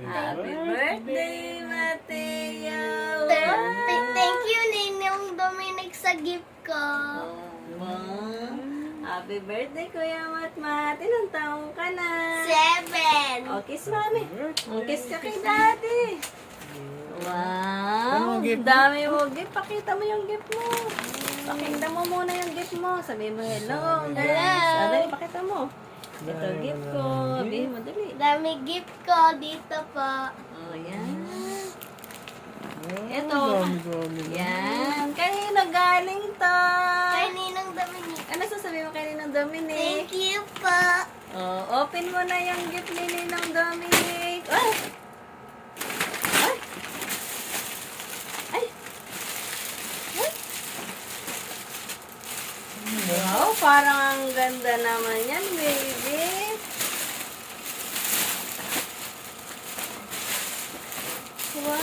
Happy birthday, Mateo! Thank you, Ninong Dominic, sa gift ko. Wow. Happy birthday, Kuya Matmat. Ilang taong ka na? 7. O, kiss mami. O, kiss ka kay daddy. Wow. Dami mo gift. Pakita mo yung gift mo. Pakita mo muna yung gift mo. Sabihin mo hello. Hello. Dali, pakita mo. Ito gift ko. Sabihin mo, dali. Dami gift ko dito po. O, yan. Ito. Yan. Kanino galing to? Kay Ninong Dominic. Ano sasabihin mo kay Ninong Dominic? Thank you po. Oh, open mo na yung gift ni Ninong Dominic. Ay! Ay! Ay! Ay! Wow, parang ang ganda naman yan, baby. Wow!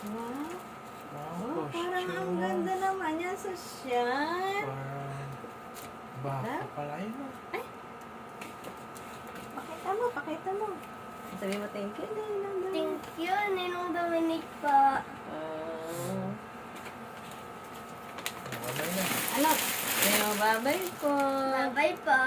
Wow! Oh, parang ang ganda naman yan, sosyal. Baka pala yun. Ay! Pakita mo. Sabi mo, thank you, Ninong Dominic. Thank you, Ninong Dominic po. Wala na. Ano? Sabi mo, bye-bye po. Bye-bye po.